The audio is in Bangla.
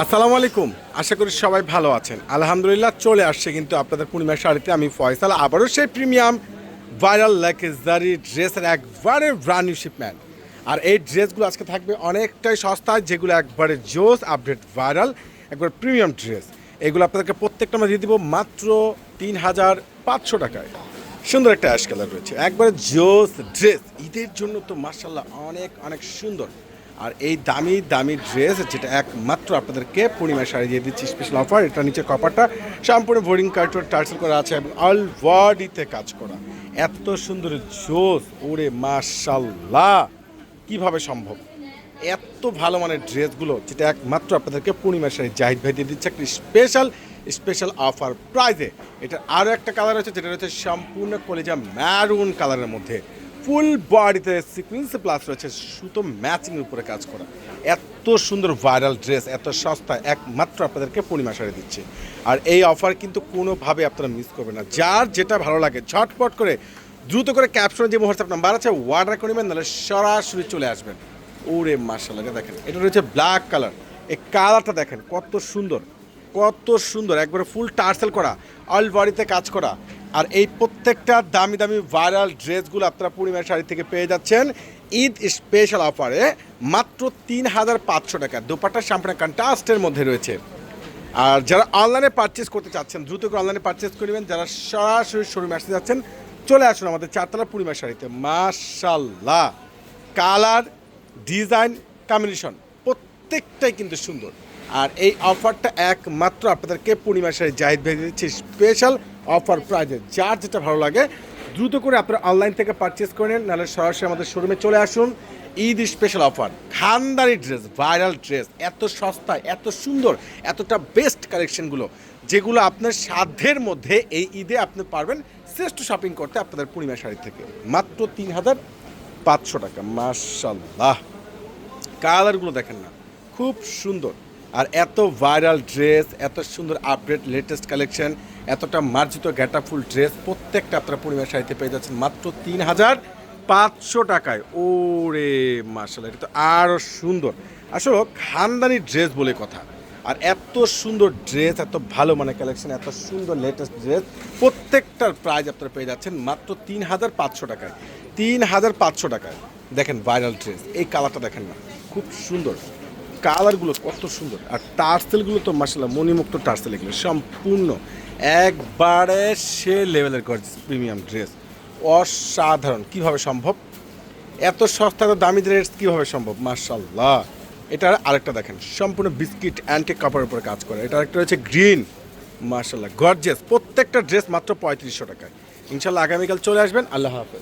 আসসালামু আলাইকুম। আশা করি সবাই ভালো আছেন। আলহামদুলিল্লাহ চলে আসছে কিন্তু আপনাদের পূর্ণিমা শাড়িতে আমি ফয়সাল আবারও সেই প্রিমিয়াম ভাইরাল লাক্সারি ড্রেসের একবারে ব্র্যান্ড নিউ শিপমেন্ট। আর এই ড্রেসগুলো আজকে থাকবে অনেকটাই সস্তায়, যেগুলো একবারে জোস আপডেট ভাইরাল একবার প্রিমিয়াম ড্রেস। এগুলো আপনাদেরকে প্রত্যেকটা আমরা দিয়ে দিব মাত্র ৩,৫০০ টাকায়। সুন্দর একটা অ্যাশ কালার রয়েছে, একবারে জোস ড্রেস। ঈদের জন্য তো মার্শাল্লাহ অনেক অনেক সুন্দর। আর এই দামি দামি ড্রেস যেটা একমাত্র আপনাদেরকে পূর্ণিমা শাড়ি দিয়ে দিচ্ছি স্পেশাল অফার। এটা নিচে কপারটা সম্পূর্ণ বোর্ডিং কার্টুন টার্সেল করা আছে এবং অল বডিতে কাজ করা। এত সুন্দর জোস, ওরে মাশাল্লাহ, কিভাবে সম্ভব এত ভালো মানের ড্রেসগুলো, যেটা একমাত্র আপনাদেরকে পূর্ণিমা শাড়ি জাহিদ ভাই দিয়ে দিচ্ছে একটা স্পেশাল স্পেশাল অফার প্রাইজে। এটা আরও একটা কালার আছে যেটা রয়েছে সম্পূর্ণ কলিজা ম্যারুন কালারের মধ্যে, ফুল বডিতে সিকুয়েন্স প্লাস রয়েছে সুতো ম্যাচিংয়ের উপরে কাজ করা। এত সুন্দর ভাইরাল ড্রেস এত সস্তা একমাত্র আপনাদেরকে পূর্ণিমা শাড়ি দিচ্ছে। আর এই অফার কিন্তু কোনোভাবে আপনারা মিস করবেন না। যার যেটা ভালো লাগে ঝটপট করে দ্রুত করে ক্যাপশনে যে হোয়াটসঅ্যাপ নাম্বার আছে অর্ডার করে নেবেন, নাহলে সরাসরি চলে আসবেন। ওরে মাশাআল্লাহ, দেখেন এটা রয়েছে ব্ল্যাক কালার। এই কালারটা দেখেন কত সুন্দর, কত সুন্দর, একবারে ফুল টার্সেল করা, অল বডিতে কাজ করা। আর এই প্রত্যেকটা দামি দামি ভাইরাল ড্রেসগুলো আপনারা পূর্ণিমা শাড়ি থেকে পেয়ে যাচ্ছেন ঈদ স্পেশাল অফারে মাত্র ৩,৫০০ টাকা। দোপাট্টা সম্পূর্ণ কন্ট্রাস্টের মধ্যে রয়েছে। আর যারা অনলাইনে পারচেস করতে চাচ্ছেন দ্রুত করে অনলাইনে পারচেস করে নেবেন। যারা সরাসরি শোরুমে আসতে যাচ্ছেন চলে আসুন আমাদের চারতলা পূর্ণিমা শাড়িতে। মাশাআল্লাহ, কালার ডিজাইন কম্বিনেশন প্রত্যেকটাই কিন্তু সুন্দর। আর এই অফারটা একমাত্র আপনাদেরকে পূর্ণিমা শাড়ি জাহিদ ভাই দিচ্ছে স্পেশাল অফার প্রাইজে। যার যেটা ভালো লাগে দ্রুত করে আপনারা অনলাইন থেকে পারচেস করে নেন, নাহলে সরাসরি আমাদের শোরুমে চলে আসুন। ঈদ স্পেশাল অফার, খানদানি ড্রেস, ভাইরাল ড্রেস, এত সস্তায় এত সুন্দর, এতটা বেস্ট কালেকশনগুলো যেগুলো আপনার সাধ্যের মধ্যে এই ঈদে আপনি পারবেন শ্রেষ্ঠ শপিং করতে আপনাদের পূর্ণিমা শাড়ি থেকে মাত্র ৩,৫০০ টাকা। মাশাআল্লাহ, কালারগুলো দেখেন না, খুব সুন্দর। আর এত ভাইরাল ড্রেস, এত সুন্দর আপডেট লেটেস্ট কালেকশন, এতটা মার্জিত গ্যাটাফুল ড্রেস প্রত্যেকটা আপনারা পূর্ণিমা শাড়িতে পেয়ে যাচ্ছেন মাত্র ৩,৫০০ টাকায়। ওরে মাশাআল্লাহ, এটা তো আরও সুন্দর। আসলে খানদানি ড্রেস বলে কথা। আর এত সুন্দর ড্রেস, এত ভালো মানে কালেকশন, এত সুন্দর লেটেস্ট ড্রেস প্রত্যেকটার প্রাইস আপনারা পেয়ে যাচ্ছেন মাত্র ৩,৫০০ টাকায়। ৩,৫০০ টাকায় দেখেন ভাইরাল ড্রেস। এই কালারটা দেখেন না, খুব সুন্দর, কালারগুলো কত সুন্দর। আর টার্সেলগুলো তো মাশাআল্লাহ মণিমুক্ত টার্সেল, এগুলো সম্পূর্ণ একবারে সে লেভেলের গর্জিয়াস প্রিমিয়াম ড্রেস। অসাধারণ, কিভাবে সম্ভব এত সস্তা এত দামি ড্রেস, কীভাবে সম্ভব? মাশাআল্লাহ। এটার আরেকটা দেখেন সম্পূর্ণ বিস্কিট অ্যান্টিক কাপড়ের উপরে কাজ করে। এটা আরেকটা হচ্ছে গ্রিন, মাশাআল্লাহ গর্জিয়াস। প্রত্যেকটা ড্রেস মাত্র ৩৫০০ টাকায়। ইনশাআল্লাহ আগামীকাল চলে আসবেন। আল্লাহ হাফেজ।